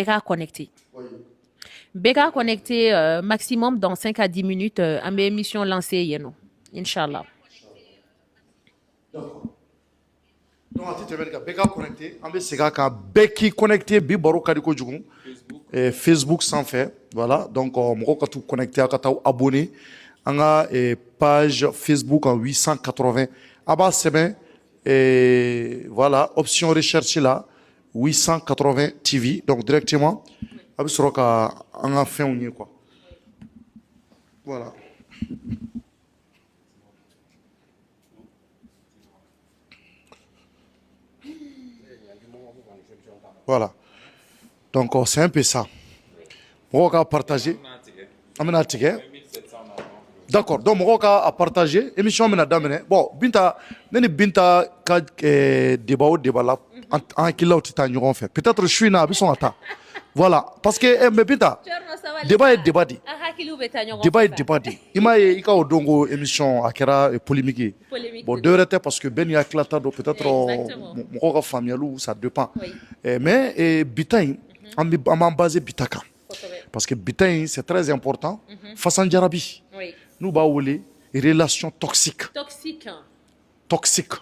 Béga connecté. Oui. Béga connecté maximum dans 5 à 10 minutes. À émission lancée, Yeno. Inch'Allah. D'accord. Donc, à titre de Béga connecté, on va se faire Béki connecté, Bibaro Kadiko Djougou. Facebook sans fait. Voilà. Donc, on va tout connecter, on va abonner. On a page Facebook en 880. Abba, c'est bien. Et voilà, option recherche là, 880 TV. Donc, directement, on a fait un quoi. Voilà. Voilà. Donc, c'est un peu ça. On va partager. D'accord. Donc, on va partager. Émission, bon, Binta, Binta, débat là, en kilo, fait. Peut-être je suis là, voilà. Parce que, mais Binta, débat est débat. Débat est débat. Il m'a dit, il y a une émission à Kera polémique. Bon, deux rétés parce que Ben Yaklata, peut-être, mon famille, ça dépend. Mais, Bitain, on m'a basé Bitaka. Parce que Bitain, c'est très important. Façon Jarabi. Nous, bah, relation toxique. Toxique.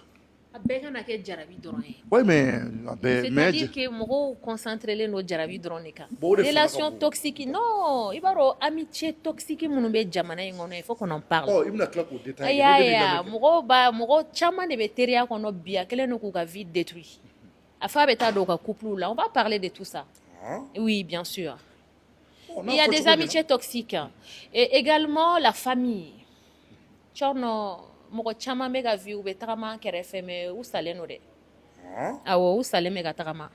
Oui, mais. C'est-à-dire que moi, concentrer nos jarabi drone. Relation toxique, non. Il y a amitié toxique, il faut qu'on en parle. Oh, il y a un détail. Moi, chama de béteria qu'on a bien, qu'elle nous a vie détruit. Afin de couple là, on va parler de tout ça. Oui, bien sûr. Il y a des amitiés toxiques. Et également la famille. Tchorno, moi, chama mega vie ou betrama kerefeme ou saleno de. Ah ouais, ou salé mega trama.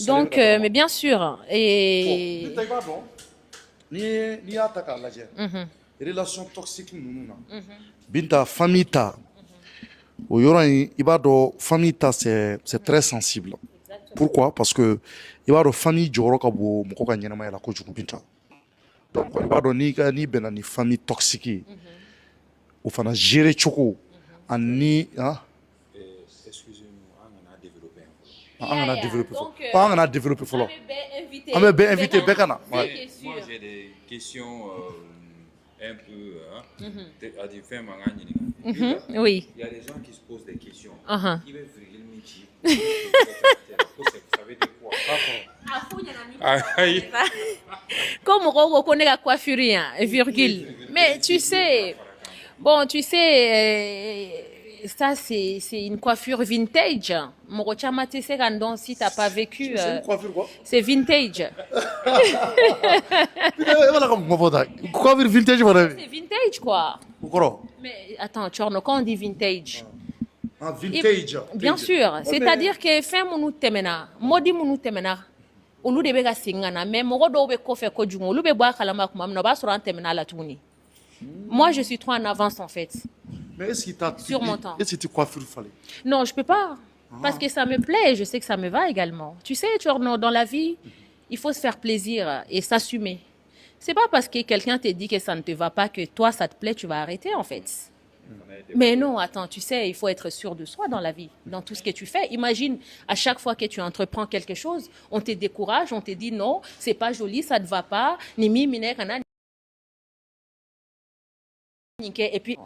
Donc, mais bien sûr. Et. Ni ataka la relation toxique nous Binta famille ta. Au yoran ibado famille ta c'est très sensible. Pourquoi? Parce que ibado famille joro ka bo moko ka nyama ya la ko jugu Binta. Donc ibado ni bena ni famille toxique. Ou fana gérer choko ani excusez-moi, on a développé un peu. On a développé. Pas on a développé follow. On m'a bien invité Bekana. Moi j'ai des questions un peu à des femmes. Oui. Il y a des gens qui se posent des questions. Qui veulent vriller le métier. Ça veut dire quoi? Comme on connaît la coiffure, virgule. Mais tu sais, bon, tu sais, ça c'est une coiffure vintage. Morochama tese gandon si t'as pas vécu. C'est une coiffure quoi? C'est vintage. Coiffure vintage voilà. C'est vintage quoi. Pourquoi? Mais attends, Tchorno, quand on dit vintage. Vintage. Bien sûr, c'est-à-dire que fin munu temena, modi munu temena. Olu de bega singana, mais mogo do be kofe ko djungo, olu be boa kalama kuma no ba sur un temena la tourner. Moi, je suis trop en avance en fait. Mais est-ce qu'il t'a sur mon temps? Est-ce que tu coiffures fallait? Non, je peux pas. Parce que ça me plaît et je sais que ça me va également. Tu sais, dans la vie, il faut se faire plaisir et s'assumer. C'est pas parce que quelqu'un te dit que ça ne te va pas que toi, ça te plaît, tu vas arrêter en fait. Mais non, attends, tu sais, il faut être sûr de soi dans la vie, dans tout ce que tu fais. Imagine, à chaque fois que tu entreprends quelque chose, on te décourage, on te dit non, c'est pas joli, ça ne va pas, et puis...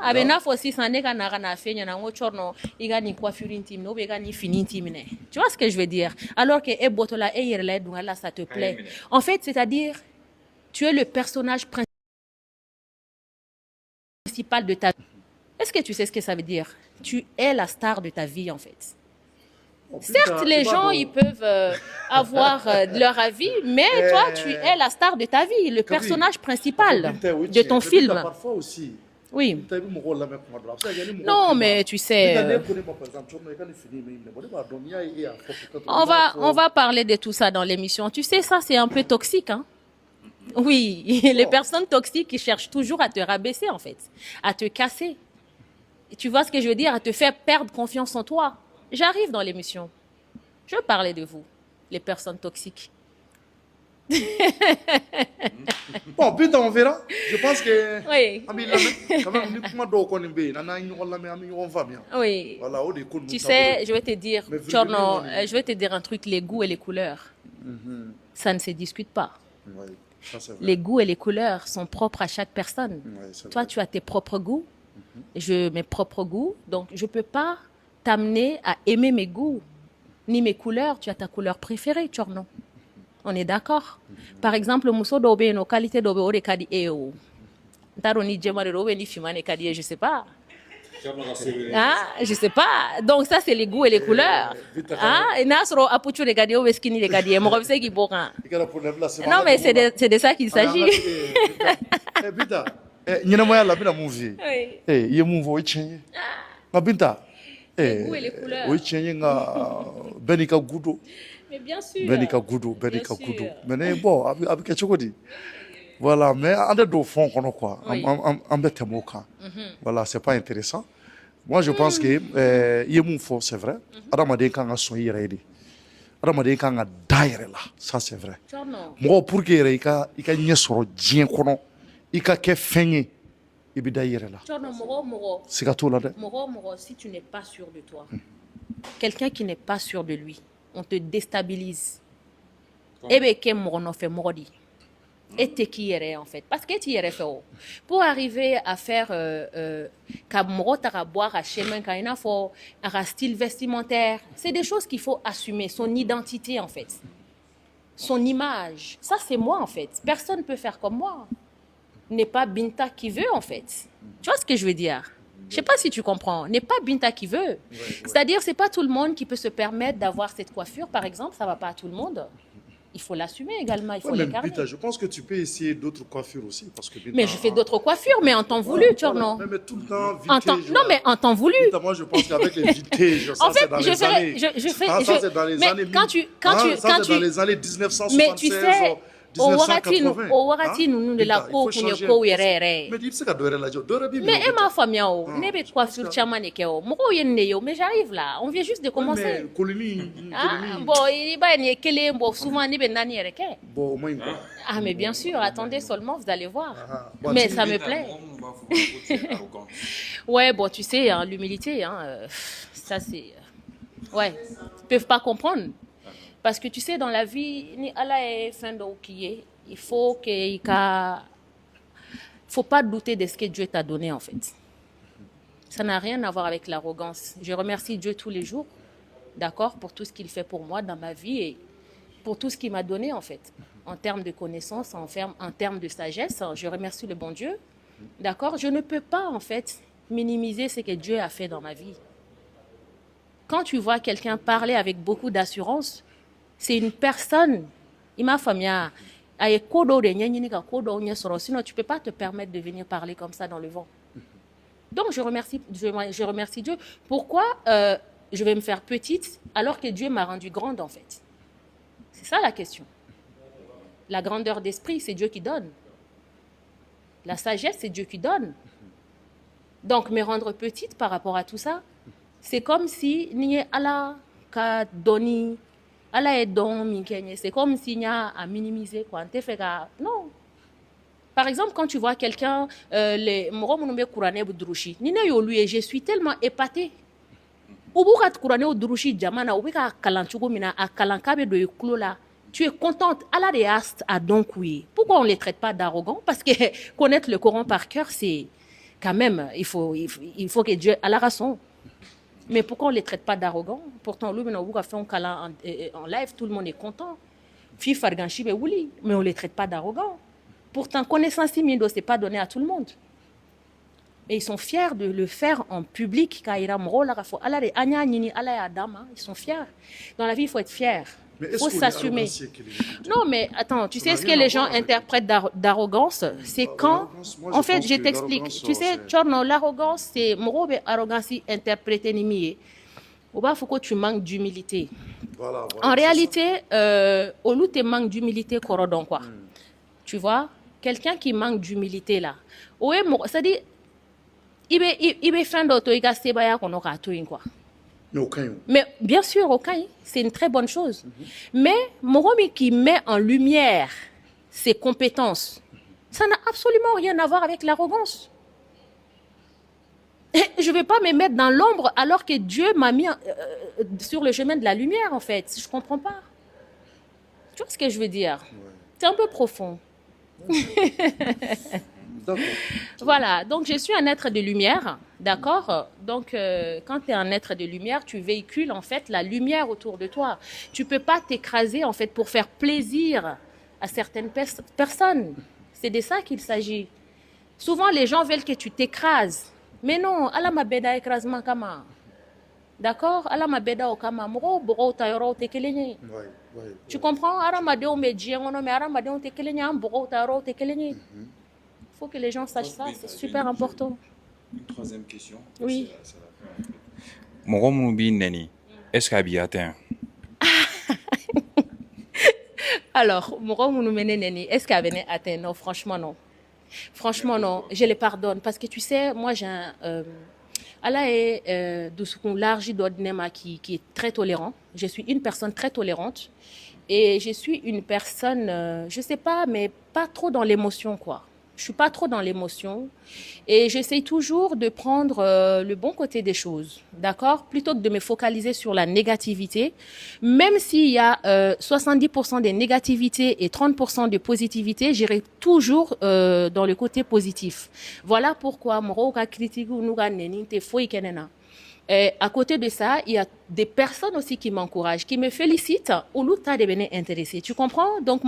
Abena aussi ça n'est na fenya na ngochorno iga ni coiffure intime no bega ni fini intime. Tu vois ce que je veux dire? Alors que e botola e yerle dungala ça te plaît. En fait, c'est-à-dire tu es le personnage principal de ta vie. Est-ce que tu sais ce que ça veut dire? Tu es la star de ta vie en fait. Certes, les gens ils peuvent avoir leur avis, mais toi tu es la star de ta vie, le personnage principal de ton film. Parfois aussi. Oui. Non, mais tu sais. On va parler de tout ça dans l'émission. Tu sais, ça, c'est un peu toxique, hein? Oui, les personnes toxiques qui cherchent toujours à te rabaisser, en fait, à te casser. Et tu vois ce que je veux dire? À te faire perdre confiance en toi. J'arrive dans l'émission. Je veux parler de vous, les personnes toxiques. Bon, Binta, on verra. Je pense que... Oui. Quand même, Oui. voilà, Tu sais, je vais te dire, Tchorno, je vais te dire un truc, les goûts et les couleurs, ça ne se discute pas. Oui, ça c'est vrai. Les goûts et les couleurs sont propres à chaque personne. Oui, c'est Toi, vrai. tu as tes propres goûts, je mes propres goûts, donc je ne peux pas t'amener à aimer mes goûts, ni mes couleurs. Tu as ta couleur préférée, Tchorno. On est d'accord. Par exemple, Mousso Dobe, nos qualités Dobe, Ore Kadi Eo. Taroni Djemare Dobe, ni Fimane Kadi, je ne sais pas. Ah, je sais pas. Donc ça, c'est les goûts et les couleurs. Ah, et Nasro Apuchu les Kadi, Oveskini les Kadi, Morobse qui boka. Non, mais c'est de ça qu'il s'agit. Binta, ɲɛnɛmaya la bɛna mun f'i ye i ye mun fɔ o ye tiɲɛ ye nka Binta goûts et les couleurs. o ye tiɲɛ ye nka bɛɛ n'i ka gu don Mais bien sûr. bɛɛ n'i ka gu don bɛɛ n'i Bien ka gu don sûr. mais ne bon a bɛ kɛ cogo di voilà mais an tɛ don fond kɔnɔ quoi Oui. an bɛ tɛmɛ o kan voilà c'est pas intéressant moi je pense que i ye mun fɔ c'est vrai adamaden kan ka sɔn i yɛrɛ ye de adamaden kan ka da yɛrɛ la ça c'est vrai Tchorno. mɔgɔ pour que yɛrɛ i ka ɲɛ sɔrɔ diɲɛ kɔnɔ i ka kɛ fɛn ye i bɛ da i yɛrɛ la Tchorno, Moro. siga t'o la dɛ Moro, si tu n'es pas sûr de toi, quelqu'un qui n'est pas sûr de lui, on te déstabilise. Et bien, qu'est-ce que fait Morodi? Et t'es qui est en fait? Parce que tu es fait. Pour arriver à faire comme Moro t'as boire à chemin, quand il faut un style vestimentaire, c'est des choses qu'il faut assumer. Son identité en fait, son image. Ça c'est moi en fait. Personne ne peut faire comme moi. N'est pas Binta qui veut en fait. Tu vois ce que je veux dire? Je sais pas si tu comprends. N'est pas Binta qui veut. C'est-à-dire c'est pas tout le monde qui peut se permettre d'avoir cette coiffure par exemple. Ça va pas à tout le monde. Il faut l'assumer également. Il faut même l'incarner. Binta, je pense que tu peux essayer d'autres coiffures aussi parce que Binta, Mais je fais d'autres coiffures, mais en temps voulu, tu vois, non? mais tout le temps En temps, vintage. non, mais en temps voulu. Binta, moi je pense qu'avec les vintage, ça En fait, c'est dans je les ferais- années. je fais- Ah, ça je- c'est dans les mais années. quand tu- quand Ah, tu- ça quand c'est dans tu- les années 1976. Mais tu sais, au Warati, nous, de la Binta, il co, faut changer. ko yere. Mais il se ka dɔ wɛrɛ lajɛ o, dɔ wɛrɛ b'i minɛ o, Mais Binta. Emma Famiao, ne be coiffure chaman et keo. Moko yenneyo, mais j'arrive là. On vient juste de Ouais, commencer. mais koloni, Ah, koloni. bon, il va y kele, bon, souvent, ni ben nani ereke. Bon, au moins, quoi. Ah, mais bien sûr, attendez seulement, vous allez voir. Ah, bon, Mais tu- ça me plaît. Ouais, bon, tu sais, hein, l'humilité, hein, ça c'est... ouais, ils peuvent pas comprendre. Parce que tu sais, dans la vie, ni Allah est fin de qui est, il faut faut pas douter de ce que Dieu t'a donné en fait. Ça n'a rien à voir avec l'arrogance. Je remercie Dieu tous les jours, d'accord, pour tout ce qu'il fait pour moi dans ma vie et pour tout ce qu'il m'a donné en fait, en termes de connaissances, en termes de sagesse. Je remercie le bon Dieu, d'accord. Je ne peux pas en fait minimiser ce que Dieu a fait dans ma vie. Quand tu vois quelqu'un parler avec beaucoup d'assurance, c'est une personne, il m'a famille, sinon tu ne peux pas te permettre de venir parler comme ça dans le vent. Donc je remercie Dieu. Pourquoi je vais me faire petite alors que Dieu m'a rendue grande en fait? C'est ça la question. La grandeur d'esprit, c'est Dieu qui donne. La sagesse, c'est Dieu qui donne. Donc me rendre petite par rapport à tout ça, c'est comme si ni Allah ka doni, Allah est don minkenye. C'est comme s'il y a à minimiser quoi. Non. Par exemple, quand tu vois quelqu'un, les moromonombe kourane budrushi, ni ne yolu je suis tellement épatée. Ubukat kourane budrushi jamana ubika kalanchugo mina a kalankabe do yeklo là. Tu es contente. Allah de ast à donc oui. Pourquoi on ne les traite pas d'arrogants? Parce que connaître le Coran par cœur, c'est quand même, il faut que Dieu a la raison. Mais pourquoi on ne les traite pas d'arrogants? Pourtant, lui, on a fait un câlin en live, tout le monde est content. Mais on ne les traite pas d'arrogants. Pourtant, connaissance Mindo, ce n'est pas donné à tout le monde. Et ils sont fiers de le faire en public. Ils sont fiers. Dans la vie, il faut être fier. Il faut s'assumer. Non, mais attends, tu sais ce que les gens interprètent d'arrogance? C'est quand... En fait, je t'explique. Tu sais, l'arrogance, c'est... Arrogance interprétée nimier. Il faut que tu manques d'humilité. En réalité, au lieu de manque d'humilité, corodon quoi. Tu vois, quelqu'un qui manque d'humilité là. C'est-à-dire, il est fin d'auto, il a quoi. Mais aucun. Mais bien sûr, aucun, c'est une très bonne chose. Mais Moromi qui met en lumière ses compétences, ça n'a absolument rien à voir avec l'arrogance. Je ne vais pas me mettre dans l'ombre alors que Dieu m'a mis sur le chemin de la lumière, en fait. Je ne comprends pas. Tu vois ce que je veux dire? C'est un peu profond. Voilà, donc je suis un être de lumière, d'accord? Donc quand tu es un être de lumière, tu véhicules en fait la lumière autour de toi. Tu ne peux pas t'écraser en fait pour faire plaisir à certaines personnes. C'est de ça qu'il s'agit. Souvent les gens veulent que tu t'écrases. Mais non, ala ma beda écrasement kama. D'accord? Ala ma beda okama moro boro tayoro tekelenye. Tu comprends? Ara ma deo me djengono me ara ma deo tekelenye am boro tayoro tekelenye. Il faut que les gens sachent ça, c'est super important. Une troisième question. Oui. Moro Moubi Neni, est-ce qu'il y a atteint? Alors, Moro Mounoumene Neni, est-ce qu'il y a atteint? Non, franchement non. Franchement, non, je les pardonne. Parce que tu sais, moi, j'ai un... Allah est Dousoukun Largi d'Ordinema qui est très tolérant. Je suis une personne très tolérante. Et je suis une personne, je sais pas, mais pas trop dans l'émotion, quoi. Je suis pas trop dans l'émotion. Et j'essaye toujours de prendre le bon côté des choses, d'accord? Plutôt que de me focaliser sur la négativité. Même s'il y a 70% de négativité et 30% de positivité, j'irai toujours dans le côté positif. Voilà pourquoi Moroka critique ou Nouga Neni te foi kenena. À côté de ça, il y a des personnes aussi qui m'encouragent, qui me félicitent au lieu de devenir intéressé. Tu comprends? Donc,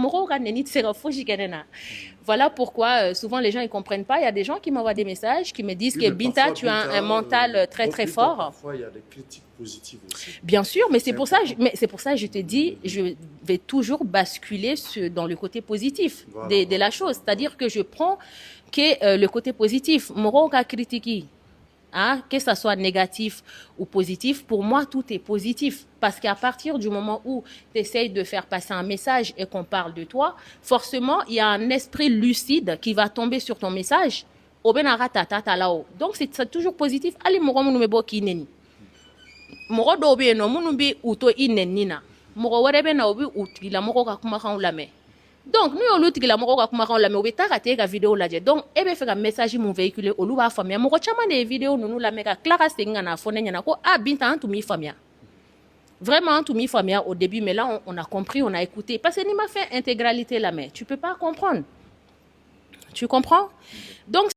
voilà pourquoi souvent les gens ne comprennent pas. Il y a des gens qui m'envoient des messages, qui me disent que Binta, tu as un mental très très fort. Parfois, il y a des critiques positives aussi. Bien sûr, mais c'est pour ça que je te dis, je vais toujours basculer dans le côté positif de la chose. C'est-à-dire que je prends le côté positif. Moroka critique. Hein, que ça soit négatif ou positif, pour moi, tout est positif. Parce qu'à partir du moment où tu essayes de faire passer un message et qu'on parle de toi, forcément, il y a un esprit lucide qui va tomber sur ton message. Donc, c'est toujours positif. Allez, moro munu mebo ki neni. Moro dobe no munu bi uto inenina. Moro warebe na obi utila moro ka kuma kan lame. Donc, nous, on a la moro kuma kan lame obi ta kate ka vidéo la donc ebe fait un message mon véhiculé olu ba famia moro chama des vidéos nous la meka clara senga na fone nyana ko binta antu mi famia. Vraiment antu mi famia au début, mais là on a compris, on a écouté parce que ni m'a fait intégralité la mais tu peux pas comprendre. Tu comprends? Donc